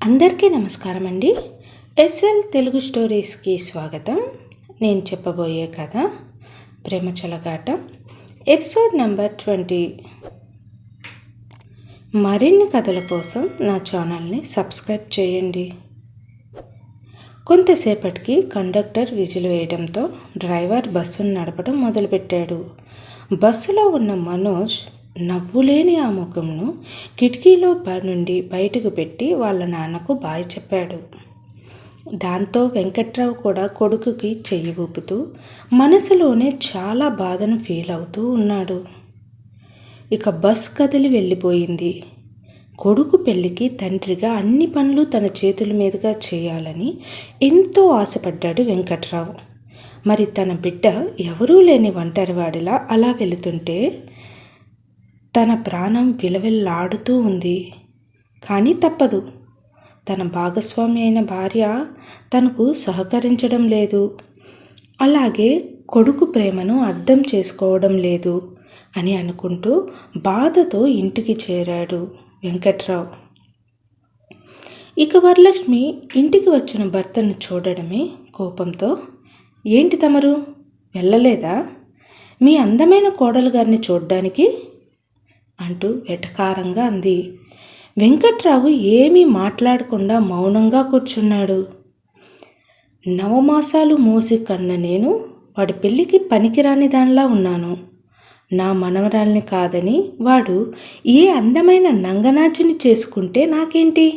అందరికీ నమస్కారం అండి. ఎస్ఎల్ తెలుగు స్టోరీస్కి స్వాగతం. నేను చెప్పబోయే కథ ప్రేమ చెలగాట, ఎపిసోడ్ నెంబర్ 20. మరిన్ని కథల కోసం నా ఛానల్ని సబ్స్క్రైబ్ చేయండి. కొంతసేపటికి కండక్టర్ విజిల్ వేయడంతో డ్రైవర్ బస్సును నడపడం మొదలుపెట్టాడు. బస్సులో ఉన్న మనోజ్ నవ్వులేని ఆ ముఖంను కిటికీలో నుండి బయటకు పెట్టి వాళ్ళ నాన్నకు బాయ్ చెప్పాడు. దాంతో వెంకట్రావు కూడా కొడుకుకి చెయ్యి ఊపుతూ మనసులోనే చాలా బాధను ఫీల్ అవుతూ ఉన్నాడు. ఇక బస్ కదిలి వెళ్ళిపోయింది. కొడుకు పెళ్ళికి తండ్రిగా అన్ని పనులు తన చేతుల మీదుగా చేయాలని ఎంతో ఆశపడ్డాడు వెంకట్రావు. మరి తన బిడ్డ ఎవరూ లేని ఒంటరివాడిలా అలా వెళుతుంటే తన ప్రాణం విలవిల్లాడుతూ ఉంది. కానీ తప్పదు. తన భాగస్వామి అయిన భార్య తనకు సహకరించడం లేదు, అలాగే కొడుకు ప్రేమను అర్థం చేసుకోవడం లేదు అని అనుకుంటూ బాధతో ఇంటికి చేరాడు వెంకట్రావు. ఇక వరలక్ష్మి ఇంటికి వచ్చిన భర్తను చూడడమే కోపంతో, ఏంటి తమరు వెళ్ళలేదా మీ అందమైన కోడలు గారిని చూడ్డానికి అంటూ వెటకారంగా అంది. వెంకట్రావు ఏమీ మాట్లాడకుండా మౌనంగా కూర్చున్నాడు. నవమాసాలు మోసి కన్న నేను వాడి పెళ్ళికి పనికిరాని దానిలా ఉన్నాను. నా మనవరాల్ని కాదని వాడు ఏ అందమైన నంగనాచిని చేసుకుంటే నాకేంటి,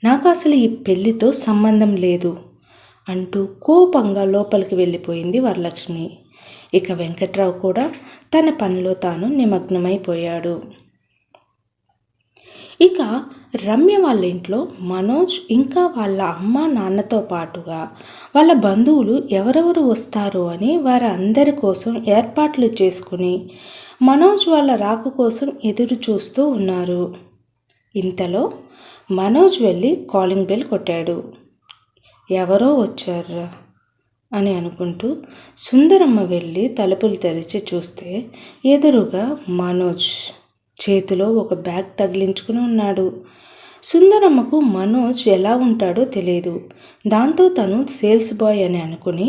నాకు అసలు ఈ పెళ్ళితో సంబంధం లేదు అంటూ కోపంగా లోపలికి వెళ్ళిపోయింది వరలక్ష్మి. ఇక వెంకట్రావు కూడా తన పనిలో తాను నిమగ్నమైపోయాడు. ఇక రమ్య వాళ్ళ ఇంట్లో మనోజ్ ఇంకా వాళ్ళ అమ్మ నాన్నతో పాటుగా వాళ్ళ బంధువులు ఎవరెవరు వస్తారో అని వారి అందరి కోసం ఏర్పాట్లు చేసుకుని మనోజ్ వాళ్ళ రాక కోసం ఎదురు చూస్తూ ఉన్నారు. ఇంతలో మనోజ్ వెళ్ళి కాలింగ్ బెల్ కొట్టాడు. ఎవరో వచ్చారా అని అనుకుంటూ సుందరమ్మ వెళ్ళి తలుపులు తెరిచి చూస్తే ఎదురుగా మనోజ్ చేతిలో ఒక బ్యాగ్ తగిలించుకుని ఉన్నాడు. సుందరమ్మకు మనోజ్ ఎలా ఉంటాడో తెలియదు. దాంతో తను సేల్స్ బాయ్ అని అనుకుని,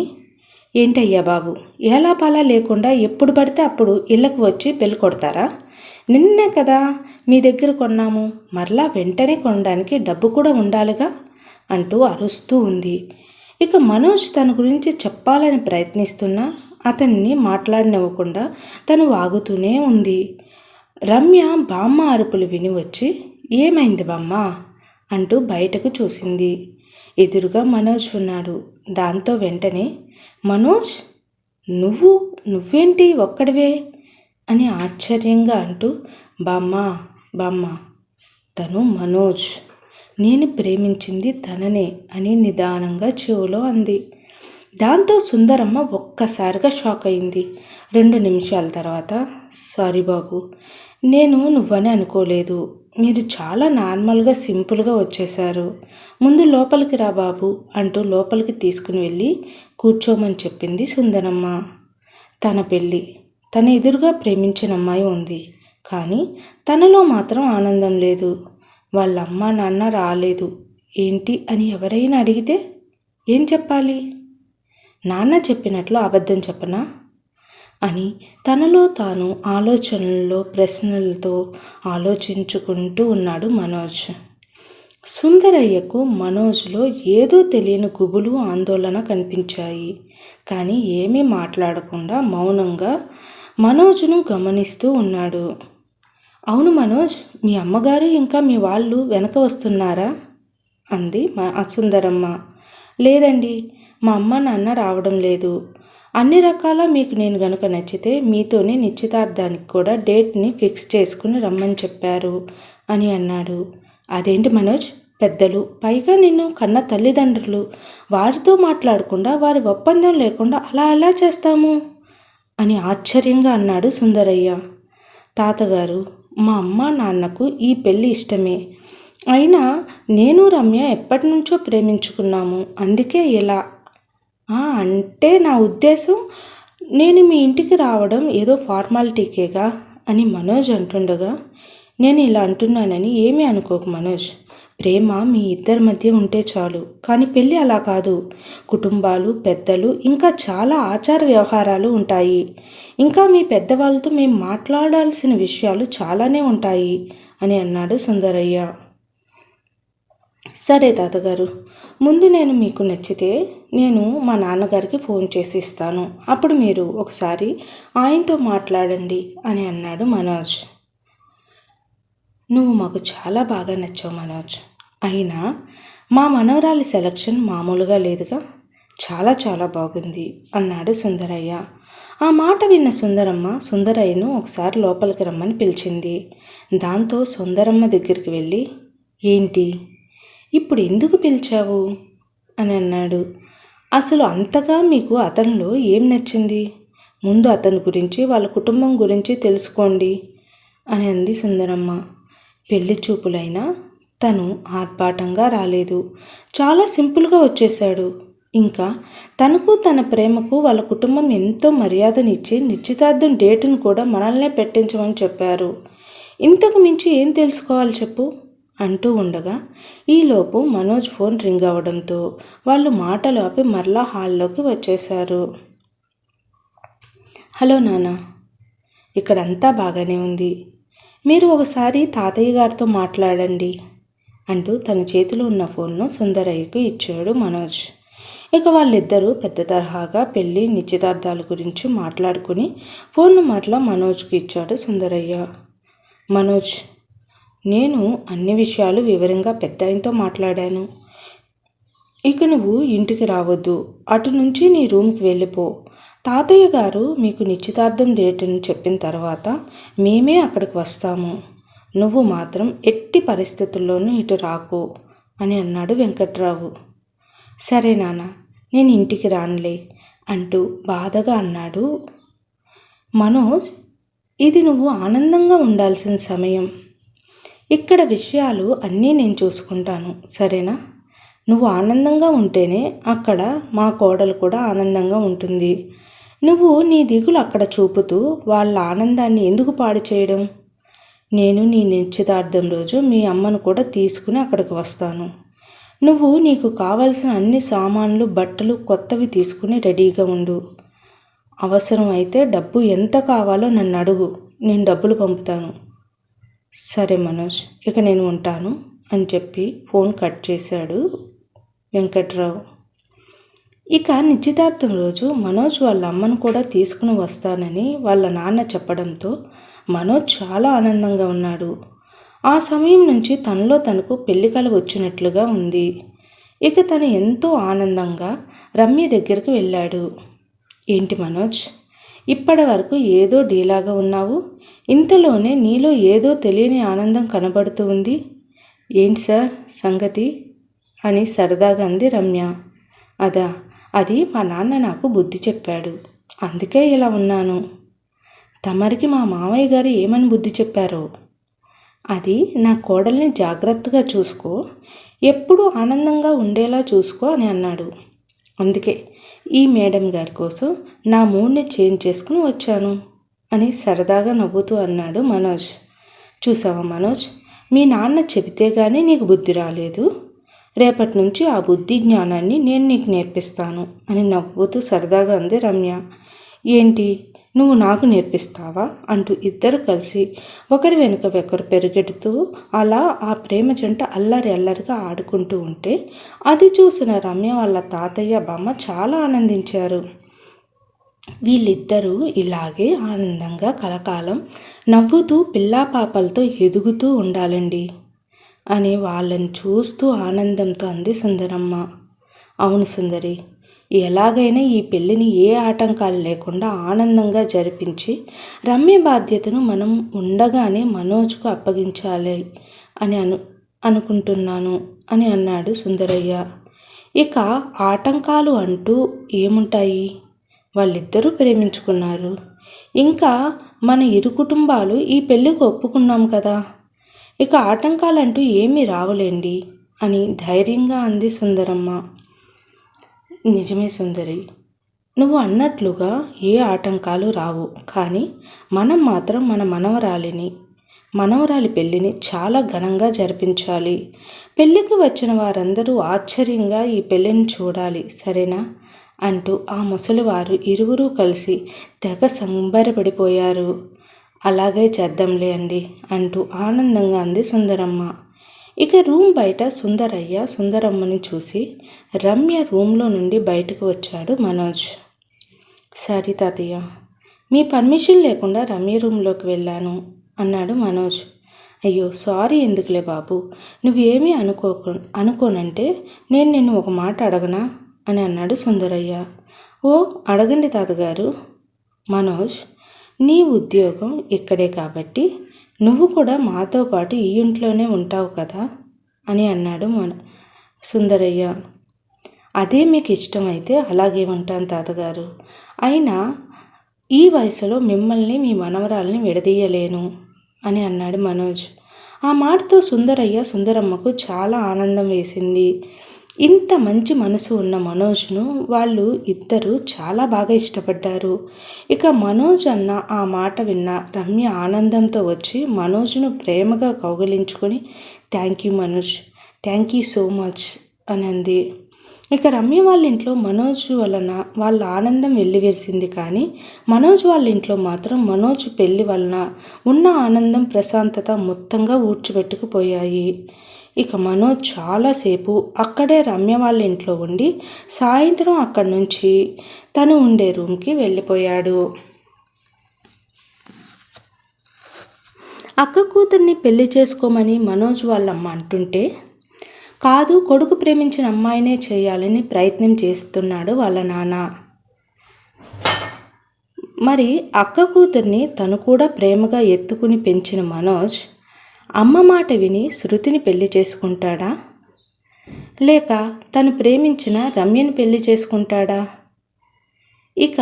ఏంటయ్యా బాబు, ఎలా పాలా లేకుండా ఎప్పుడు పడితే అప్పుడు ఇళ్ళకు వచ్చి బెల్ కొడతారా? నిన్నే కదా మీ దగ్గర కొన్నాము, మరలా వెంటనే కొనడానికి డబ్బు కూడా ఉండాలిగా అంటూ అరుస్తూ ఉంది. ఇక మనోజ్ తన గురించి చెప్పాలని ప్రయత్నిస్తున్నా అతన్ని మాట్లాడనివ్వకుండా తను వాగుతూనే ఉంది. రమ్య బామ్మ అరుపులు విని వచ్చి, ఏమైంది బామ్మ అంటూ బయటకు చూసింది. ఎదురుగా మనోజ్ ఉన్నాడు. దాంతో వెంటనే, మనోజ్ నువ్వేంటి ఒక్కడివే అని ఆశ్చర్యంగా అంటూ, బామ్మ తను మనోజ్, నేను ప్రేమించింది తననే అని నిదానంగా చెవులో అంది. దాంతో సుందరమ్మ ఒక్కసారిగా షాక్ అయింది. 2 నిమిషాల తర్వాత, సారీ బాబు, నేను నువ్వని అనుకోలేదు. మీరు చాలా నార్మల్గా సింపుల్గా వచ్చేశారు. ముందు లోపలికి రా బాబు అంటూ లోపలికి తీసుకుని వెళ్ళి కూర్చోమని చెప్పింది సుందరమ్మ. తన పెళ్ళి, తన ఎదురుగా ప్రేమించిన అమ్మాయి ఉంది, కానీ తనలో మాత్రం ఆనందం లేదు. వాళ్ళ అమ్మ నాన్న రాలేదు ఏంటి అని ఎవరైనా అడిగితే ఏం చెప్పాలి? నాన్న చెప్పినట్లు అబద్ధం చెప్పనా అని తనలో తాను ఆలోచనల్లో ప్రశ్నలతో ఆలోచించుకుంటూ ఉన్నాడు మనోజ్. సుందరయ్యకు మనోజ్లో ఏదో తెలియని గుబులు ఆందోళన కనిపించాయి. కానీ ఏమీ మాట్లాడకుండా మౌనంగా మనోజ్ను గమనిస్తూ ఉన్నాడు. అవును మనోజ్, మీ అమ్మగారు ఇంకా మీ వాళ్ళు వెనక వస్తున్నారా అంది సుందరమ్మ. లేదండి, మా అమ్మ నాన్న రావడం లేదు. అన్ని రకాల మీకు నేను గనుక నచ్చితే మీతోనే నిశ్చితార్థానికి కూడా డేట్ని ఫిక్స్ చేసుకుని రమ్మని చెప్పారు అని అన్నాడు. అదేంటి మనోజ్, పెద్దలు, పైగా నిన్ను కన్న తల్లిదండ్రులు, వారితో మాట్లాడకుండా వారి ఒప్పందం లేకుండా అలా ఎలా చేస్తాము అని ఆశ్చర్యంగా అన్నాడు సుందరయ్య. తాతగారు, మా అమ్మ నాన్నకు ఈ పెళ్ళి ఇష్టమే. అయినా నేను రమ్య ఎప్పటి నుంచో ప్రేమించుకున్నాము, అందుకే ఇలా. అంటే నా ఉద్దేశం, నేను మీ ఇంటికి రావడం ఏదో ఫార్మాలిటీకేగా అని మనోజ్ అంటుండగా, నేను ఇలా అంటున్నానని ఏమీ అనుకోకు మనోజ్, ప్రేమ మీ ఇద్దరి మధ్య ఉంటే చాలు. కానీ పెళ్ళి అలా కాదు. కుటుంబాలు, పెద్దలు, ఇంకా చాలా ఆచార వ్యవహారాలు ఉంటాయి. ఇంకా మీ పెద్దవాళ్ళతో మేము మాట్లాడాల్సిన విషయాలు చాలానే ఉంటాయి అని అన్నాడు సుందరయ్య. సరే తాతగారు, ముందు నేను మీకు నచ్చితే నేను మా నాన్నగారికి ఫోన్ చేసి ఇస్తాను. అప్పుడు మీరు ఒకసారి ఆయనతో మాట్లాడండి అని అన్నాడు మనోజ్. నువ్వు మాకు చాలా బాగా నచ్చావు మనోజ్. అయినా మా మనవరాలి సెలక్షన్ మామూలుగా లేదుగా, చాలా చాలా బాగుంది అన్నాడు సుందరయ్య. ఆ మాట విన్న సుందరమ్మ సుందరయ్యను ఒకసారి లోపలికి రమ్మని పిలిచింది. దాంతో సుందరమ్మ దగ్గరికి వెళ్ళి, ఏంటి ఇప్పుడు ఎందుకు పిలిచావు అని అన్నాడు. అసలు అంతగా మీకు అతనిలో ఏం నచ్చింది? ముందు అతని గురించి, వాళ్ళ కుటుంబం గురించి తెలుసుకోండి అని అంది సుందరమ్మ. పెళ్లి చూపులైనా తను ఆర్భాటంగా రాలేదు, చాలా సింపుల్గా వచ్చేశాడు. ఇంకా తనకు తన ప్రేమకు వాళ్ళ కుటుంబం ఎంతో మర్యాదనిచ్చి నిశ్చితార్థం డేటును కూడా మనల్నే పెట్టించమని చెప్పారు. ఇంతకు మించి ఏం తెలుసుకోవాలి చెప్పు అంటూ ఉండగా ఈలోపు మనోజ్ ఫోన్ రింగ్ అవ్వడంతో వాళ్ళు మాటలు ఆపి మరలా హాల్లోకి వచ్చేశారు. హలో నాన్న, ఇక్కడంతా బాగానే ఉంది. మీరు ఒకసారి తాతయ్య గారితో మాట్లాడండి అంటూ తన చేతిలో ఉన్న ఫోన్ను సుందరయ్యకు ఇచ్చాడు మనోజ్. ఇక వాళ్ళిద్దరూ పెద్ద తరహాగా పెళ్ళి నిశ్చితార్థాల గురించి మాట్లాడుకుని ఫోన్ను మరలా మనోజ్కి ఇచ్చాడు సుందరయ్య. మనోజ్, నేను అన్ని విషయాలు వివరంగా పెద్ద ఆయనతో మాట్లాడాను. ఇక నువ్వు ఇంటికి రావద్దు, అటు నుంచి నీ రూమ్కి వెళ్ళిపో. తాతయ్య గారు మీకు నిశ్చితార్థం డేటును చెప్పిన తర్వాత మేమే అక్కడికి వస్తాము. నువ్వు మాత్రం ఎట్టి పరిస్థితుల్లోనూ ఇటు రాకు అని అన్నాడు వెంకట్రావు. సరే నాన్న, నేను ఇంటికి రానులే అంటూ బాధగా అన్నాడు మనోజ్. ఇది నువ్వు ఆనందంగా ఉండాల్సిన సమయం. ఇక్కడ విషయాలు అన్నీ నేను చూసుకుంటాను, సరేనా? నువ్వు ఆనందంగా ఉంటేనే అక్కడ మా కోడలు కూడా ఆనందంగా ఉంటుంది. నువ్వు నీ దిగులు అక్కడ చూపుతూ వాళ్ళ ఆనందాన్ని ఎందుకు పాడు చేయడం? నేను నీ నిశ్చితార్థం రోజు మీ అమ్మను కూడా తీసుకుని అక్కడికి వస్తాను. నువ్వు నీకు కావలసిన అన్ని సామాన్లు, బట్టలు కొత్తవి తీసుకుని రెడీగా ఉండు. అవసరం అయితే డబ్బు ఎంత కావాలో నన్ను అడుగు, నేను డబ్బులు పంపుతాను. సరే మనోజ్, ఇక నేను ఉంటాను అని చెప్పి ఫోన్ కట్ చేశాడు వెంకట్రావు. ఇక నిశ్చితార్థం రోజు మనోజ్ వాళ్ళ అమ్మను కూడా తీసుకుని వస్తానని వాళ్ళ నాన్న చెప్పడంతో మనోజ్ చాలా ఆనందంగా ఉన్నాడు. ఆ సమయం నుంచి తనలో తనకు పెళ్లికల వచ్చినట్లుగా ఉంది. ఇక తను ఎంతో ఆనందంగా రమ్య దగ్గరికి వెళ్ళాడు. ఏంటి మనోజ్, ఇప్పటి వరకు ఏదో డీలాగా ఉన్నావు, ఇంతలోనే నీలో ఏదో తెలియని ఆనందం కనబడుతూ ఉంది. ఏంటి సార్ సంగతి అని సరదాగా అంది రమ్య. అది మా నాన్న నాకు బుద్ధి చెప్పాడు, అందుకే ఇలా ఉన్నాను. తమరికి మా మామయ్య గారు ఏమని బుద్ధి చెప్పారో? అది నా కోడల్ని జాగ్రత్తగా చూసుకో, ఎప్పుడూ ఆనందంగా ఉండేలా చూసుకో అని అన్నాడు. అందుకే ఈ మేడం గారి కోసం నా మూడ్ని చేంజ్ చేసుకుని వచ్చాను అని సరదాగా నవ్వుతూ అన్నాడు మనోజ్. చూసావా మనోజ్, మీ నాన్న చెబితే కానీ నీకు బుద్ధి రాలేదు, రేపటి నుంచి ఆ బుద్ధి జ్ఞానాన్ని నేను నీకు నేర్పిస్తాను అని నవ్వుతూ సరదాగా అంది రమ్య. ఏంటి, నువ్వు నాకు నేర్పిస్తావా అంటూ ఇద్దరు కలిసి ఒకరి వెనుక ఒకరు పెరిగెడుతూ అలా ఆ ప్రేమ జంట అల్లరి అల్లరిగా ఆడుకుంటూ ఉంటే అది చూసిన రమ్య వాళ్ళ తాతయ్య బామ్మ చాలా ఆనందించారు. వీళ్ళిద్దరూ ఇలాగే ఆనందంగా కలకాలం నవ్వుతూ పిల్లాపాపలతో ఎదుగుతూ ఉండాలండి అని వాళ్ళని చూస్తూ ఆనందంతో అంది సుందరమ్మ. అవును సుందరి, ఎలాగైనా ఈ పెళ్ళిని ఏ ఆటంకాలు లేకుండా ఆనందంగా జరిపించి రమ్య బాధ్యతను మనం ఉండగానే మనోజ్కు అప్పగించాలి అని అనుకుంటున్నాను అని అన్నాడు సుందరయ్య. ఇక ఆటంకాలు అంటూ ఏముంటాయి, వాళ్ళిద్దరూ ప్రేమించుకున్నారు. ఇంకా మన ఇరు కుటుంబాలు ఈ పెళ్ళికి ఒప్పుకున్నాం కదా, ఇక ఆటంకాలంటూ ఏమీ రావులేండి అని ధైర్యంగా అంది సుందరమ్మ. నిజమే సుందరి, నువ్వు అన్నట్లుగా ఏ ఆటంకాలు రావు, కానీ మనం మాత్రం మన మనవరాలిని మనవరాలి పెళ్లిని చాలా ఘనంగా జరిపించాలి. పెళ్లికి వచ్చిన వారందరూ ఆశ్చర్యంగా ఈ పెళ్లిని చూడాలి, సరేనా అంటూ ఆ ముసలివారు ఇరువురూ కలిసి తెగ సంబరపడిపోయారు. అలాగే చేద్దాంలే అండి అంటూ ఆనందంగా అంది సుందరమ్మ. ఇక రూమ్ బయట సుందరయ్య సుందరమ్మని చూసి రమ్య రూమ్లో నుండి బయటకు వచ్చాడు మనోజ్. సారీ తాతయ్య, మీ పర్మిషన్ లేకుండా రమ్య రూమ్లోకి వెళ్ళాను అన్నాడు మనోజ్. అయ్యో సారీ ఎందుకులే బాబు, నువ్వేమీ అనుకోనంటే నేను నిన్ను ఒక మాట అడగనా అని అన్నాడు సుందరయ్య. ఓ అడగండి తాతగారు. మనోజ్, నీ ఉద్యోగం ఇక్కడే కాబట్టి నువ్వు కూడా మాతో పాటు ఈ ఇంట్లోనే ఉంటావు కదా అని అన్నాడు సుందరయ్య. అదే మీకు ఇష్టమైతే అలాగే ఉంటాను తాతగారు. అయినా ఈ వయసులో మిమ్మల్ని మీ మనవరాల్ని విడదీయలేను అని అన్నాడు మనోజ్. ఆ మాటతో సుందరయ్య సుందరమ్మకు చాలా ఆనందం వేసింది. ఇంత మంచి మనసు ఉన్న మనోజ్ను వాళ్ళు ఇద్దరు చాలా బాగా ఇష్టపడ్డారు. ఇక మనోజ్ అన్న ఆ మాట విన్న రమ్య ఆనందంతో వచ్చి మనోజ్ను ప్రేమగా కౌగిలించుకొని thank you Manoj, thank you so much అని అంది. ఇక రమ్య వాళ్ళ ఇంట్లో మనోజ్ వలన వాళ్ళ ఆనందం వెల్లివిరిసింది. కానీ మనోజ్ వాళ్ళ ఇంట్లో మాత్రం మనోజ్ పెళ్లి వలన ఉన్న ఆనందం ప్రశాంతత మొత్తంగా ఊడ్చిపెట్టుకుపోయాయి. ఇక మనోజ్ చాలాసేపు అక్కడే రమ్య వాళ్ళ ఇంట్లో ఉండి సాయంత్రం అక్కడి నుంచి తను ఉండే రూమ్కి వెళ్ళిపోయాడు. అక్క కూతుర్ని పెళ్లి చేసుకోమని మనోజ్ వాళ్ళమ్మ అంటుంటే కాదు, కొడుకు ప్రేమించిన అమ్మాయినే చేయాలని ప్రయత్నం చేస్తున్నాడు వాళ్ళ నాన్న. మరి అక్క కూతుర్ని తను కూడా ప్రేమగా ఎత్తుకుని పెంచిన మనోజ్ అమ్మ మాట విని శృతిని పెళ్లి చేసుకుంటాడా, లేక తను ప్రేమించిన రమ్యని పెళ్లి చేసుకుంటాడా? ఇక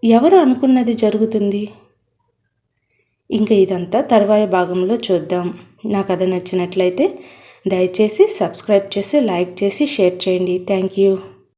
ఎవరు అనుకున్నది జరుగుతుంది? ఇంకా ఇదంతా తర్వాయి భాగంలో చూద్దాం. నా కథ నచ్చినట్లయితే దయచేసి సబ్స్క్రైబ్ చేసి లైక్ చేసి షేర్ చేయండి. Thank you.